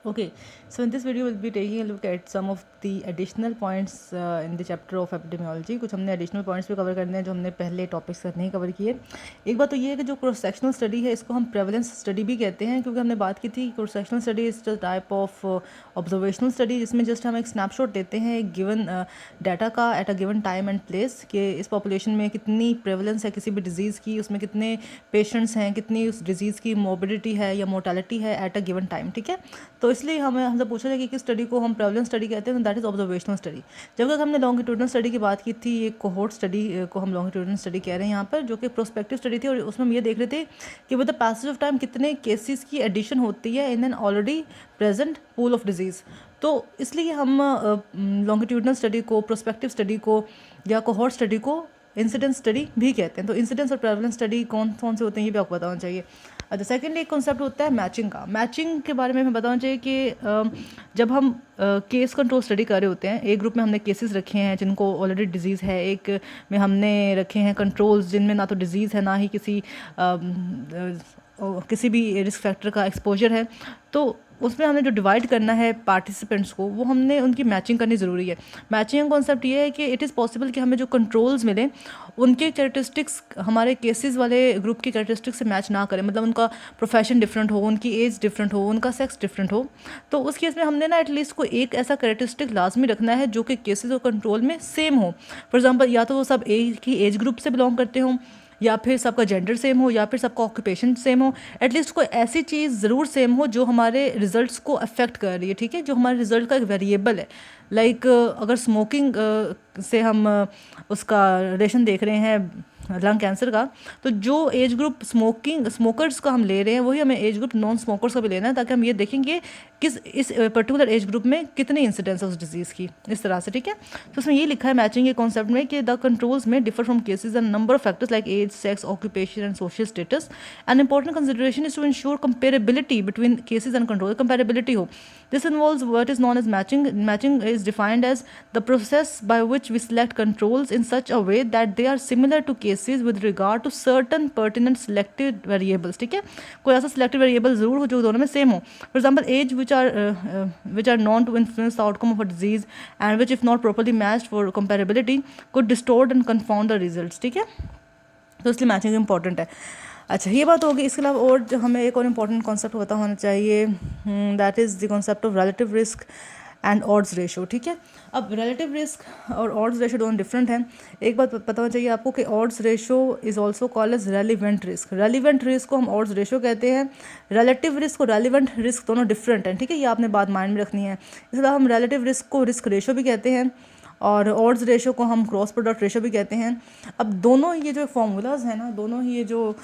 Okay, so in this video we'll be taking a look at some of the additional points in the chapter of epidemiology. कुछ हमने additional points भी cover करने हैं जो हमने पहले topics से नहीं cover किए। एक बात तो ये है कि जो cross sectional study है इसको हम prevalence study भी कहते हैं, क्योंकि हमने बात की थी cross sectional study is the type of observational study जिसमें just हम एक snapshot लेते हैं एक given data का at a given time and place कि इस population में कितनी prevalence है किसी भी disease की, उसमें कितने patients हैं, कितनी उस disease की morbidity है या mortality है at a given time, ठीक है। तो इसलिए हमसे पूछा जाए कि किस स्टडी को हम प्रेवलेंस स्टडी कहते हैं, तो दैट इज ऑब्जर्वेशनल स्टडी। जब तक हमने लॉन्गिट्यूडनल स्टडी की बात की थी, ये कोहोर्ट स्टडी को हम लॉन्गिट्यूडनल स्टडी कह रहे हैं यहाँ पर, जो कि प्रोस्पेक्टिव स्टडी थी, और उसमें हम ये देख रहे थे कि with the passage of time कितने केसेस की एडिशन होती है in an already present pool of disease. तो इसलिए हम लॉन्गिट्यूडनल स्टडी को, प्रोस्पेक्टिव स्टडी को या कोहोर्ट स्टडी को इंसिडेंस स्टडी भी कहते हैं। तो इंसिडेंस और प्रेवलेंस स्टडी कौन कौन से होते हैं ये भी आपको बताना चाहिए। अच्छा, सेकेंडली एक कॉन्सेप्ट होता है मैचिंग का। मैचिंग के बारे में हमें बताना चाहिए कि जब हम केस कंट्रोल स्टडी कर रहे होते हैं, एक ग्रुप में हमने केसेस रखे हैं जिनको ऑलरेडी डिजीज़ है, एक में हमने रखे हैं कंट्रोल्स जिनमें ना तो डिजीज़ है ना ही किसी भी रिस्क फैक्टर का एक्सपोजर है। तो उसमें हमने जो डिवाइड करना है पार्टिसिपेंट्स को, वो हमने उनकी मैचिंग करनी ज़रूरी है। मैचिंग का कॉन्सेप्ट ये है कि इट इज़ पॉसिबल कि हमें जो कंट्रोल्स मिलें उनके कैरेक्टरिस्टिक्स हमारे केसेस वाले ग्रुप की कैरेक्टरिस्टिक्स से मैच ना करें, मतलब उनका प्रोफेशन डिफरेंट हो, उनकी एज डिफरेंट हो, उनका सेक्स डिफरेंट हो। तो उस केस में हमने ना एटलीस्ट को एक ऐसा कैरेक्टरिस्टिक लाजमी रखना है जो कि केसेस और कंट्रोल में सेम हो। फॉर एग्जाम्पल, या तो वो सब एक ही एज ग्रुप से बिलोंग करते हों, या फिर सबका जेंडर सेम हो, या फिर सबका ऑक्यूपेशन सेम हो। एटलीस्ट कोई ऐसी चीज़ ज़रूर सेम हो जो हमारे रिजल्ट्स को अफेक्ट कर रही है, ठीक है, जो हमारे रिजल्ट का एक वेरिएबल है। लाइक अगर स्मोकिंग से हम उसका रिलेशन देख रहे हैं लंग कैंसर का, तो जो एज ग्रुप स्मोकर्स का हम ले रहे हैं वही हमें एज ग्रुप नॉन स्मोकर्स का भी लेना है, ताकि हम ये देखेंगे इस पर्टिकुलर एज ग्रुप में कितने इंसिडेंस है उस डिजीज़ की, इस तरह से, ठीक है। तो उसमें ये लिखा है मैचिंग के कॉन्सेप्ट में कि द कंट्रोल्स में differ from cases and number of factors like age, sex, occupation and social status. An important consideration is to ensure comparability between cases and control, comparability हो। This involves what is non age matching. Matching is defined as the process by which we select controls in such a way that they are similar to cases with regard to certain pertinent selected variables, ठीक है। कोई ऐसा selected variable जरूर हो जो दोनों में same हो। For example, as which are known to influence the outcome of a disease and which if not properly matched for comparability could distort and confound the results, ठीक है। तो इसलिए मैचिंग इंपॉर्टेंट है। अच्छा, ये बात होगी। इसके अलावा और जो हमें एक और इम्पॉर्टेंट कॉन्सेप्ट पता होना चाहिए, that is the concept of relative risk and odds ratio, ठीक है। अब रिलेटिव रिस्क और ऑड्स रेशो दोनों डिफरेंट हैं। एक बात पता होना चाहिए आपको कि odds ratio is also called as relevant risk. Relevant risk को हम ऑड्स रेशो कहते हैं। रिलेटिव रिस्क और रेलिवेंट रिस्क दोनों डिफरेंट हैं, ठीक है। ये आपने बात माइंड में रखनी है। इसके अलावा हम रिलेटिव रिस्क को रिस्क रेशो भी कहते हैं और ऑड्स रेशो को हम क्रॉस प्रोडक्ट रेशो भी कहते हैं। अब दोनों ये जो फॉर्मूलाज हैं ना, दोनों ही ये जो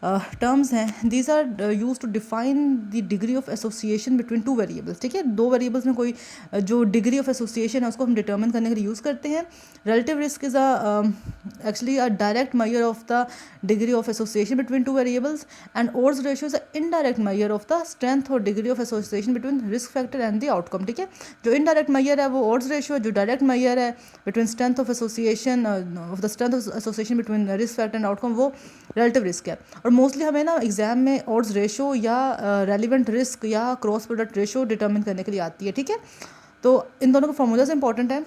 टर्म्स हैं, these are use to define the degree of association between two variables, ठीक है। दो वेरिएबल्स में कोई जो डिग्री ऑफ एसोसिएशन है उसको हम डिटर्मिन करने के लिए यूज़ करते हैं। Relative risk is actually a direct measure of the degree of association between two variables and odds ratio is an indirect measure of the strength और degree of association between risk factor and the outcome, ठीक है। जो indirect major है वो odds ratio है, जो direct major है between strength of association of the strength of association between risk factor and outcome, वो रिलेटिव रिस्क है। और मोस्टली हमें ना एग्जाम में ऑड्स रेशो या रेलिवेंट रिस्क या क्रॉस प्रोडक्ट रेशो डिटर्मिन करने के लिए आती है, ठीक है। तो इन दोनों का फॉर्मूलाज इंपॉर्टेंट है।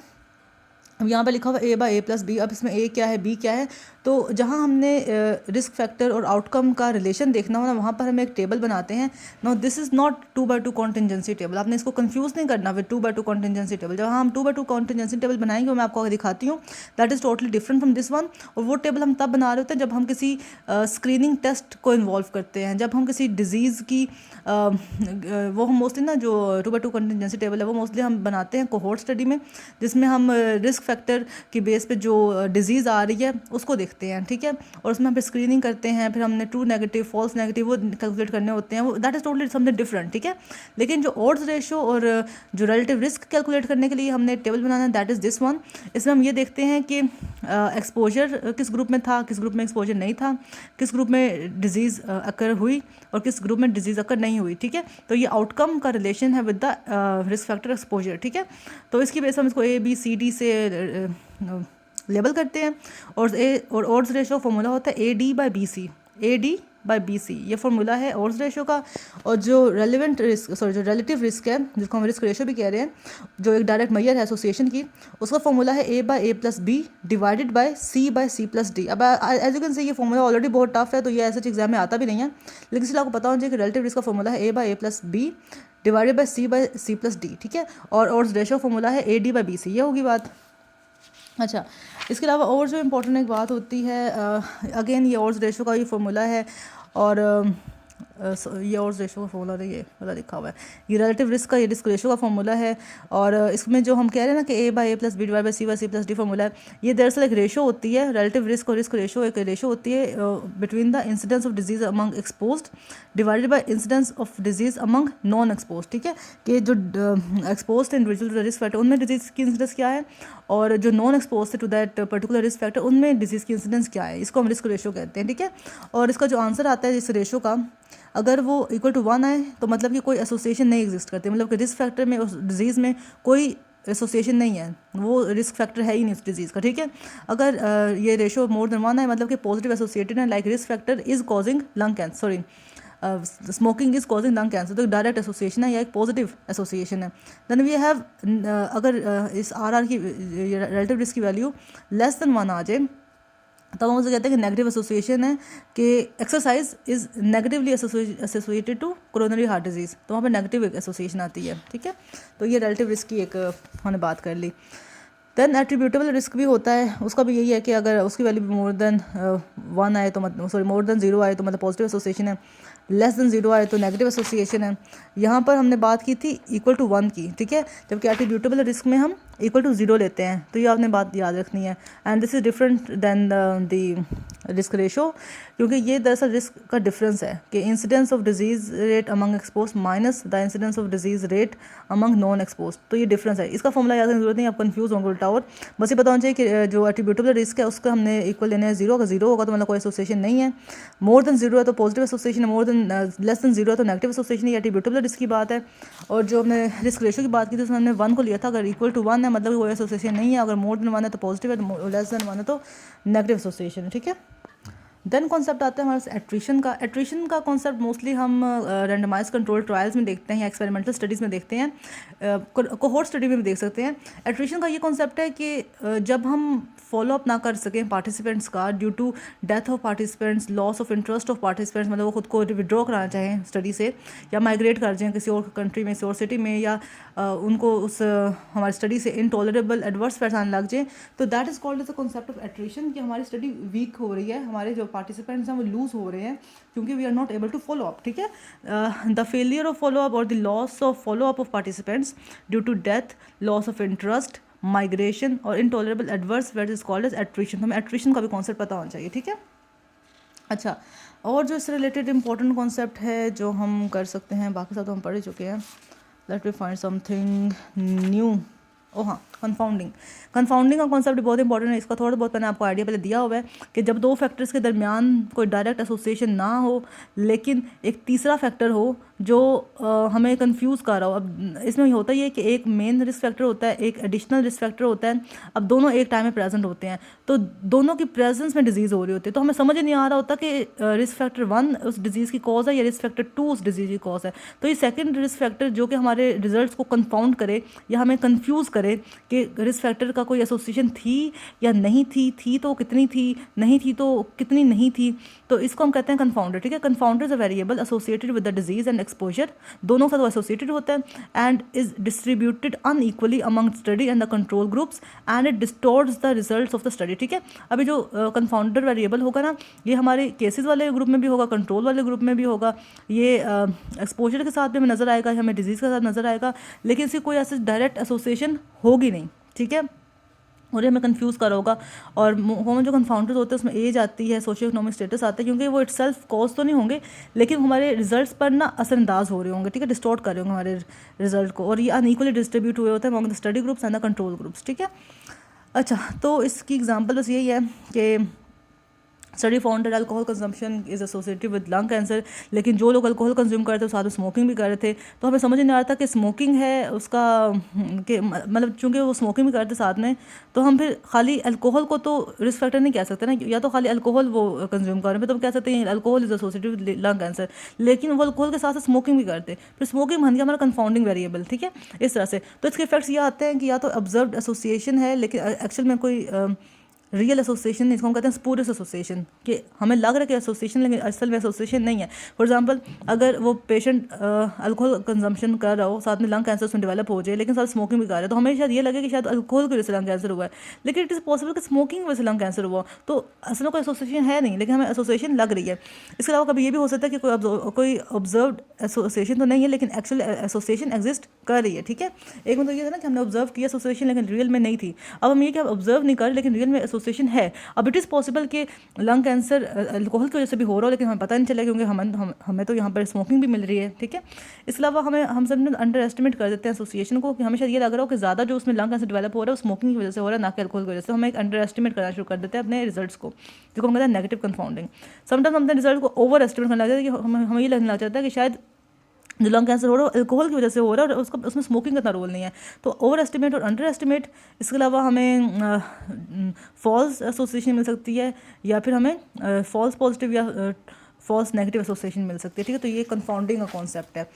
अब यहाँ पे लिखा हुआ ए बाय ए प्लस बी। अब इसमें ए क्या है, बी क्या है, तो जहाँ हमने रिस्क फैक्टर और आउटकम का रिलेशन देखना हो ना, वहाँ पर हम एक टेबल बनाते हैं। No, this is not 2x2 contingency table. आपने इसको कंफ्यूज नहीं करना विद 2x2 कॉन्टिजेंसी टेबल। जहाँ हम 2x2 कॉन्टिजेंसी टेबल बनाएंगे वो मैं आपको दिखाती हूँ, that is totally different from this one. और वो टेबल हम तब बना रहे होते हैं जब हम किसी स्क्रीनिंग टेस्ट को इन्वॉल्व करते हैं, जब हम किसी डिजीज़ की वो हम मोस्टली ना जो 2x2 कॉन्टिजेंसी टेबल है वो मोस्टली हम बनाते हैं कोहोर्ट स्टडी में, जिसमें हम रिस्क फैक्टर की बेस पे जो डिजीज़ आ रही है उसको देखते हैं, ठीक है। और उसमें हम फिर स्क्रीनिंग करते हैं, फिर हमने ट्रू नेगेटिव, फॉल्स नेगेटिव वो कैलकुलेट करने होते हैं। वो that is totally something different, ठीक है। लेकिन जो ऑड्स रेशो और जो रिलेटिव रिस्क कैलकुलेट करने के लिए हमने टेबल बनाना है, दैट इज़ दिस वन। इसमें हम ये देखते हैं कि एक्सपोजर किस ग्रुप में था, किस ग्रुप में एक्सपोजर नहीं था, किस ग्रुप में डिजीज़ अकर हुई और किस ग्रुप में डिजीज़ अकर नहीं हुई, ठीक है। तो ये आउटकम का रिलेशन है with the risk factor exposure, ठीक है। तो इसकी वजह से हम इसको ABCD से लेबल करते हैं। और ऑड्स रेशो फॉर्मूला होता है AD/BC, AD bye B C, ये फॉर्मूला है ऑड्स रेशो का। और जो रेलिवेंट रिस्क जो रिलेटिव रिस्क है, जिसको हम रिस्क रेशो भी कह रहे हैं, जो एक डायरेक्ट मैयर है एसोसिएशन की, उसका फॉर्मूला है A by A plus B divided by C plus D. अब एज यू कैन सी ये फॉर्मूला ऑलरेडी बहुत टफ है, तो ये ऐसे एग्जाम में आता भी नहीं है, लेकिन इसलिए आपको पता होना चाहिए कि रिलेटिव रिस्क का फॉर्मूला है A by A plus B divided by C plus D, ठीक है। और ऑड्स रेशो फॉर्मूला है A D by B C, ये होगी बात। अच्छा, इसके अलावा और जो इम्पोर्टेंट एक बात होती है, अगेन ये ऑड्स रेशो का ये फॉर्मूला है, और ये ऑड्स रेशो का फॉर्मूला है, ये वाला लिखा हुआ है, ये रिलेटिव रिस्क का, ये रिस्क रेशो का फॉर्मूला है। और इसमें जो हम कह रहे हैं ना कि A by A plus B divide by C plus D formula है, ये दरअसल एक रेशो होती है, रिलेटिव रिस्क और रिस्क रेशो एक रेशो होती है between the incidence of disease among exposed divided by incidence of disease among non exposed, ठीक है। कि जो एक्सपोज्ड इंडिविजुअल रिस्क फैक्टर उनमें डिजीज की इंसिडेंस क्या है, और जो non expose to that particular risk factor उनमें डिजीज़ की इंसिडेंस क्या है, इसको हम रिस्क रेशो कहते हैं, ठीक है। और इसका जो आंसर आता है इस रेशो का, अगर वो इक्वल टू 1 आए तो मतलब कि कोई एसोसिएशन नहीं एग्जिस्ट करती, मतलब कि रिस्क फैक्टर में उस डिजीज़ में कोई एसोसिएशन नहीं है, वो रिस्क फैक्टर है ही नहीं उस डिजीज़ का, ठीक है। अगर ये रेशो मोर देन 1 है, मतलब कि पॉजिटिव एसोसिएटेड है, like risk factor is causing lung cancer, sorry smoking is causing lung cancer, तो डायरेक्ट एसोसिएशन है या एक पॉजिटिव एसोसिएशन है। देन वी हैव अगर इस आर की रिलेटिव रिस्क की वैल्यू लेस देन 1 आ जाए, तब हम उसे कहते हैं कि नेगेटिव एसोसिएशन है, कि exercise is negatively associated to coronary heart disease, तो वहाँ पर नेगेटिव एसोसिएशन आती है, ठीक है। तो ये रिलेटिव रिस्क की एक हमने बात कर ली। देन एट्रीब्यूटेबल रिस्क भी होता है, उसका भी यही है कि अगर उसकी वैल्यू मोर देन 1 आए तो मतलब सॉरी मोर देन 0 आए तो मतलब पॉजिटिव एसोसिएशन है, लेस देन 0 आए तो नेगेटिव एसोसिएशन है। यहाँ पर हमने बात की थी इक्वल टू 1 की, ठीक है, जबकि एट्रीब्यूटेबल रिस्क में हम इक्वल टू 0 लेते हैं, तो ये आपने बात याद रखनी है। And this is different than the risk ratio, क्योंकि ये दरअसल रिस्क का डिफरेंस है कि incidence of disease rate among expose minus the incidence of disease rate among non expose, तो ये डिफरेंस है। इसका फॉर्मूला याद करने की जरूरत नहीं, आप कंफ्यूज होंगे उल्टा, और बस ये बताना चाहिए कि जो एट्रीब्यूटेबल रिस्क है उसका हमने इक्वल लेना है 0, अगर 0 होगा तो मतलब कोई एसोसिएशन नहीं है, मोर देन 0 है तो पॉजिटिव एसोसिएशन है, मोर देन लेस देन 0 है तो नेगेटिव एसोसिएशन, ये एट्रीब्यूटेबल रिस्क की बात है। और जो हमने रिस्क रेशो की बात की थी उसमें हमने 1 को लिया था, अगर इक्वल टू 1 है मतलब कोई एसोसिएशन नहीं है, अगर मोर देन 1 है तो पॉजिटिव है, लेस देन 1 है तो नेगेटिव एसोसिएशन है, ठीक है। देन कॉन्सेप्ट आता है हमारे एट्रिशन का। एट्रिशन का कॉन्सेप्ट मोस्टली हम रैंडमाइज कंट्रोल ट्रायल्स में देखते हैं या एक्सपेरिमेंटल स्टडीज़ में देखते हैं, कोहोर्ट स्टडी में भी देख सकते हैं। एट्रिशन का ये कॉन्सेप्ट है कि जब हम फॉलो अप ना कर सकें पार्टिसिपेंट्स का due to death of participants, loss of interest of participants, मतलब वो खुद को विड्रॉ कराना चाहें स्टडी से या माइग्रेट कर जाएँ किसी और कंट्री में, किसी और सिटी में, या उनको उस हमारी स्टडी से इनटॉलरेबल एडवर्स इफेक्ट्स आने लग जाए, तो that is called as the concept of attrition, कि हमारी स्टडी वीक हो रही है, हमारे जो पार्टिसिपेंट्स हैं वो लूज हो रहे हैं क्योंकि we are not able to follow up, ठीक है। The failure of follow up और the loss of follow up of participants due to death, loss of interest, migration और intolerable adverse effects is called as attrition. हमें attrition का भी concept पता होना चाहिए, ठीक है। अच्छा, और जो इससे रिलेटेड इंपॉर्टेंट कॉन्सेप्ट है जो हम कर सकते हैं, बाकी सब तो हम पढ़ ही चुके हैं, let me find something new. ओ हाँ, कन्फाउंडिंग का कॉन्सेप्ट बहुत इंपॉर्टेंट है। इसका थोड़ा बहुत मैंने आपको आइडिया पहले दिया हुआ है कि जब दो फैक्टर्स के दरमियान कोई डायरेक्ट एसोसिएशन ना हो लेकिन एक तीसरा फैक्टर हो जो हमें कंफ्यूज कर रहा हो। अब इसमें होता ही है कि एक मेन रिस्क फैक्टर होता है, एक एडिशनल रिस्क फैक्टर होता है। अब दोनों एक टाइम में प्रेजेंट होते हैं तो दोनों की प्रेजेंस में डिजीज़ हो रही होती है, तो हमें समझ नहीं आ रहा होता कि रिस्क फैक्टर 1 उस डिजीज़ की कॉज है या रिस्क फैक्टर 2 उस डिजीज़ की कॉज है। तो ये सेकेंड रिस्क फैक्टर जो कि हमारे रिजल्ट्स को कंफाउंड करे या हमें कंफ्यूज करे कि रिस्क फैक्टर का कोई एसोसिएशन थी या नहीं थी तो कितनी थी, नहीं थी तो कितनी नहीं थी, तो इसको हम कहते हैं कंफाउंडर, ठीक है। Confounder is a variable associated with the disease and exposure, दोनों के साथ वो एसोसिएटेड होता है, and is distributed unequally among study and the control groups and it distorts the results of the study, ठीक है। अभी जो कंफाउंडर वेरिएबल होगा ना, ये हमारे केसेस वाले ग्रुप में भी होगा, कंट्रोल वाले ग्रुप में भी होगा, ये एक्सपोजर के साथ भी हमें नजर आएगा, हमें डिजीज़ के साथ नजर आएगा, लेकिन इसकी कोई ऐसे डायरेक्ट एसोसिएशन होगी नहीं, ठीक है। और ये हमें कंफ्यूज कर होगा। और जो कंफाउंडर्स होते हैं उसमें एज आती है, सोशियो इकोनॉमिक स्टेटस आता है, क्योंकि वो इटसेल्फ कॉज तो नहीं होंगे लेकिन हमारे रिजल्ट्स पर ना असरअंदाज हो रहे होंगे, ठीक है, डिस्टॉर्ट कर रहे होंगे हमारे रिजल्ट को, और ये अनइक्वली डिस्ट्रीब्यूट हुए होते हैं among the study groups and the control groups, ठीक है। अच्छा, तो इसकी एग्जांपल बस यही है कि study found that alcohol consumption is associated with lung cancer, लेकिन जो लोग अल्कोहल कंज्यूम कर रहे थे साथ में स्मोकिंग भी कर रहे थे, तो हमें समझ नहीं आ रहा था कि स्मोकिंग है उसका कि मतलब चूंकि वो स्मोकिंग भी कर रहे थे साथ में, तो हम फिर खाली अल्कोहल को तो रिस्क फैक्टर नहीं कह सकते ना, या तो खाली अल्कोहल वो कंज्यूम कर रहे हैं तो हम कह सकते हैं alcohol is associated with lung cancer, लेकिन वो अल्कोहल के साथ साथ स्मोकिंग भी करते, फिर स्मोकिंग बन गया हमारा कंफाउंडिंग वेरिएबल, ठीक है, इस तरह से। तो इसके इफेक्ट्स ये आते हैं कि या तो ऑब्जर्व्ड एसोसिएशन है लेकिन एक्चुअल में कोई रियल एसोसिएशन नहीं, इसको हम कहते हैं स्पूरियस एसोसिएशन, कि हमें लग रहा है कि एसोसिएशन लेकिन असल में एसोसिएशन नहीं है। फॉर एग्जांपल अगर वो पेशेंट अल्कोहल कंजम्पशन कर रहा हो, साथ में लंग कैंसर उसमें डेवलप हो जाए, लेकिन साथ स्मोकिंग भी कर रहा है, तो हमें शायद ये लगे कि शायद अल्कोहल की वजह से लंग कैंसर हुआ है, लेकिन इट इज़ पॉसिबल कि स्मोकिंग की वजह से लंग कैंसर हुआ, तो असल में कोई एसोसिएशन है नहीं, लेकिन हमें एसोसिएशन लग रही है। इसके अलावा कभी ये भी हो सकता है कि कोई ऑब्जर्व्ड एसोसिएशन तो नहीं है लेकिन एक्चुअल एसोसिएशन एग्जिस्ट कर रही है, ठीक है। एक मतलब ये था ना कि हमने ऑब्जर्व किया एसोसिएशन लेकिन रियल में नहीं थी, अब हम ये कि ऑब्जर्व नहीं कर रहे लेकिन रियल में एसोसिएशन है। अब इट इज़ पॉसिबल कि लंग कैंसर अल्कोहल की वजह से भी हो रहा हो लेकिन हमें पता नहीं चला, क्योंकि हमें तो यहाँ पर स्मोकिंग भी मिल रही है, ठीक है। इसके अलावा हम सब अंडर एस्टिमेट कर देते हैं एसोसिएशन को, कि हमें शायद ये लग रहा हो कि ज़्यादा जो उसमें लंग कैंसर डेवलप हो रहा है वो स्मोकिंग की वजह से हो रहा है, ना कि अल्कोहल की वजह से। हम एक अंडर एस्टिमेट करना शुरू कर देते हैं अपने रिजल्ट्स को, जिसको हम कहते हैं नेगेटिव कंफाउंडिंग। समटाइम्स हम अपने रिजल्ट को ओवर एस्टिमेट करने लग जाते हैं कि हमें ये लगने लग जाता है कि शायद जो लंग कैंसर हो रहा है अल्कोहल की वजह से हो रहा है और उसमें स्मोकिंग का इतना रोल नहीं है। तो ओवर एस्टिमेट और अंडर एस्टिमेट, इसके अलावा हमें फॉल्स एसोसिएशन मिल सकती है, या फिर हमें फॉल्स पॉजिटिव या फॉल्स नेगेटिव एसोसिएशन मिल सकती है, ठीक है। तो ये कंफाउंडिंग का कॉन्सेप्ट है।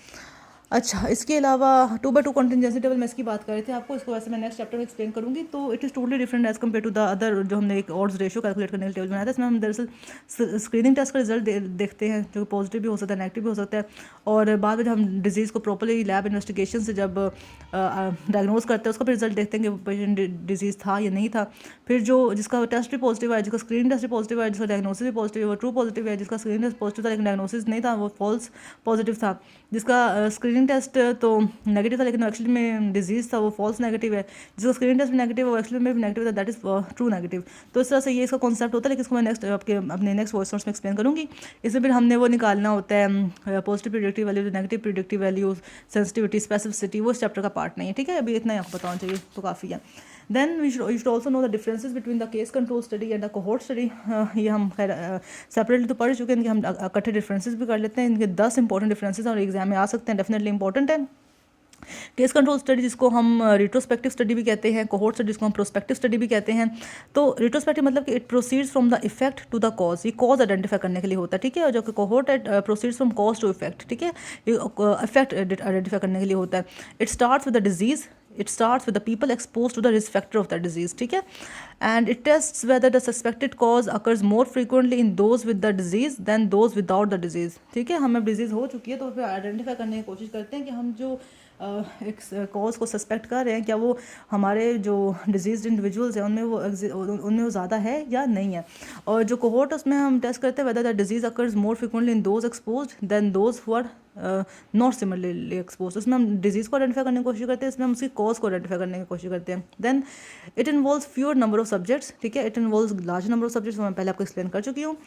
अच्छा, इसके अलावा 2/2 कंटिजेंसी टेबल में इसकी बात कर रहे थे आपको, इसको वैसे मैं नेक्स्ट चैप्टर में एक्सप्लेन करूंगी। तो it is totally different as compare to the other, जो हमने एक ऑड्स रेशियो कैलकुलेट करने के टेबल बनाया था। इसमें हम दरअसल स्क्रीनिंग टेस्ट का रिजल्ट देखते हैं, जो पॉजिटिव भी हो सकता है नेगेटिव भी हो सकता है, और बाद में जब हम डिजीज़ को प्रॉपरली लैब इन्वेस्टिगेशन से जब डायग्नोज करते हैं उसका भी रिजल्ट देखते हैं कि पेशेंट डिजीज़ था या नहीं था। फिर जो जिसका टेस्ट भी पॉजिटिव है, जिसका स्क्रीनिंग टेस्ट भी पॉजिटिव है, जिसका डायग्नोसिस भी पॉजिटिव है वो ट्रू पॉजिटिव है, जिसका स्क्रीनिंग टेस्ट पॉजिटिव था लेकिन डायग्नोसिस नहीं था वो फॉल्स पॉजिटिव था, जिसका स्क्रीनिंग टेस्ट तो नेगेटिव था लेकिन एक्चुअली में डिजीज़ था वो फॉल्स नेगेटिव है, जिसका स्क्रीनिंग टेस्ट भी नेगेटिव है वो एक्चुअली में भी नेगेटिव था, दैट इज़ ट्रू नेगेटिव। तो इस तरह से ये इसका कॉन्सेप्ट होता है, लेकिन इसको मैं नेक्स्ट अपने नेक्स्ट वॉइस नोट्स में एक्सप्लेन करूँगी। इसमें फिर हमने वो निकालना होता है positive predictive values, negative predictive values, sensitivity, specificity, वो इस चैप्टर का पार्ट नहीं है, ठीक है। अभी इतना ही आपको बताना चाहिए तो काफ़ी है। Then you should also know the differences between the case control study and the cohort study। ये हम खैर सेपरेटली तो पढ़ चुके हैं, इनके हम इकट्ठे डिफरेंसेस भी कर लेते हैं। इनके 10 इंपॉर्टेंट डिफरेंसेस और एग्जाम में आ सकते हैं, डेफिनेटली इंपॉर्टेंट है। केस कंट्रोल स्टडी जिसको हम रिट्रोस्पेक्टिव स्टडी भी कहते हैं, कोहोर्ट स्टडी जिसको हम प्रोस्पेक्टिव स्टडी भी कहते हैं। तो रिट्रोस्पेक्टिव मतलब कि it proceeds from the effect to the cause, ये कॉज आइडेंटिफाई करने के लिए होता है, ठीक है। और जो कि cohort proceeds from cause to effect, ठीक है, ये इफेक्ट आइडेंटिफाई करने के लिए होता है। It starts with the disease, it starts with the people exposed to the risk factor of that disease, ठीक है, and it tests whether the suspected cause occurs more frequently in those with the disease than those without the disease, ठीक है। हमें disease हो चुकी है तो फिर आइडेंटिफाई करने की कोशिश करते हैं कि हम जो एक कॉज को सस्पेक्ट कर रहे हैं क्या वो हमारे जो डिजीज इंडिविजुअल्स हैं उनमें वो ज़्यादा है या नहीं है। और जो कोहोर्ट उसमें हम टेस्ट करते हैं whether the disease occurs more frequently in those exposed than those who are not similarly expose. उसमें हम डिजीज़ को आइडेंटिफाई करने की कोशिश करते हैं, इसमें हम उसकी कॉज को आइडेंटिफाई करने की कोशिश करते हैं। Then it involves fewer number of subjects, ठीक है, it involves large number of subjects, मैं पहले आपको एक्सप्लेन कर चुकी हूँ।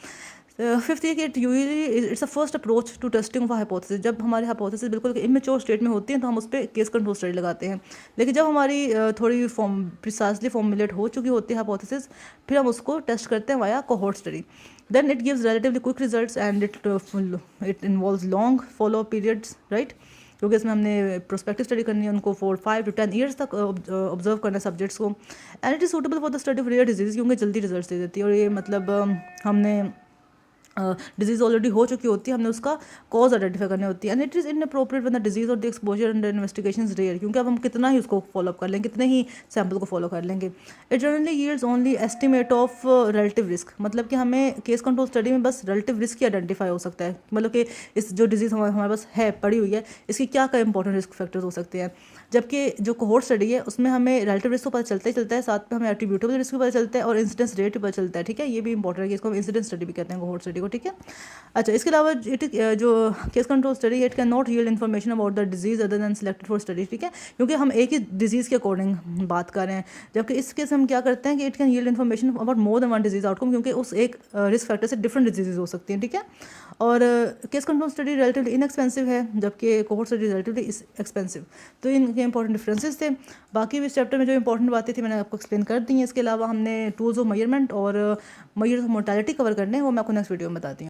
फिफ्थ ये कि it's a first approach to testing of hypothesis. जब हमारी हाइपोथेसिस बिल्कुल इमेच्योर स्टेट में होती हैं तो हम उस पर केस कंट्रोल स्टडी लगाते हैं, लेकिन जब हमारी थोड़ी प्रिसाइसली फॉर्मुलेट हो चुकी होती है हाइपोथेसिस, फिर हम उसको टेस्ट करते हैं via cohort study. Then it gives relatively quick results and it involves long follow periods, right, क्योंकि इसमें हमने प्रोस्पेक्टिव स्टडी करनी है, उनको 5 to 10 ईयर्स तक ऑब्जर्व करना है सब्जेक्ट्स को। And it is suitable for the study of rare disease, क्योंकि जल्दी रिजल्ट दे देती है। और ये मतलब हमने डिजीज़ ऑलरेडी हो चुकी होती है, हमने उसका कॉज आइडेंटिफाई करनी होती है। And it is inappropriate when the disease और the exposure and investigation is rare, क्योंकि अब हम कितना ही उसको फॉलोअप कर लेंगे, कितने ही सैम्पल को फॉलो कर लेंगे। It generally yields only estimate of relative risk, मतलब कि हमें केस कंट्रोल स्टडी में बस रिलेटिव रिस्क ही आइडेंटिफाई हो सकता है, मतलब कि इस जो डिजीज़ हमारे पास है पड़ी हुई है इसकी क्या क्या इंपॉर्टेंट रिस्क फैक्टर्स हो सकते हैं। जबकि जो कोहोर्ट स्टडी है उसमें हमें रिलेटिव रिस्क को पता चलता ही चलता है, साथ में हमें एट्रीब्यूटेबल रिस्क भी पता चलता है और इंसिडेंस रेट भी पता चलता है, ठीक है। ये भी इंपॉर्टेंट है कि इसको हम इंसिडेंस स्टडी भी कहते हैं कोहोर्ट स्टडी स्टडी को, ठीक है। अच्छा, इसके अलावा जो case control study it can not yield information about the disease other than selected for study, ठीक है, क्योंकि हम एक ही डिजीज़ के अकॉर्डिंग बात कर रहे हैं, जबकि इस केस हम क्या करते हैं कि it can yield information about more than one disease outcome, क्योंकि उस एक रिस्क फैक्टर से डिफरेंट डिजीज़ हो सकती हैं, ठीक है। और case control study relatively inexpensive है, जबकि कोहोर्ट स्टडी रिलेटिवली एक्सपेंसिव। तो इनके इंपॉर्टेंट डिफरेंसेस थे। बाकी भी इस चैप्टर में जो इंपॉर्टेंट बातें थी मैंने आपको एक्सप्लेन कर दी हैं। इसके अलावा हमने टूल्स ऑफ मेजरमेंट और मेजर्स ऑफ मोर्टेलिटी कवर करने हैं, वो मैं आपको नेक्स्ट वीडियो में बताती हूँ।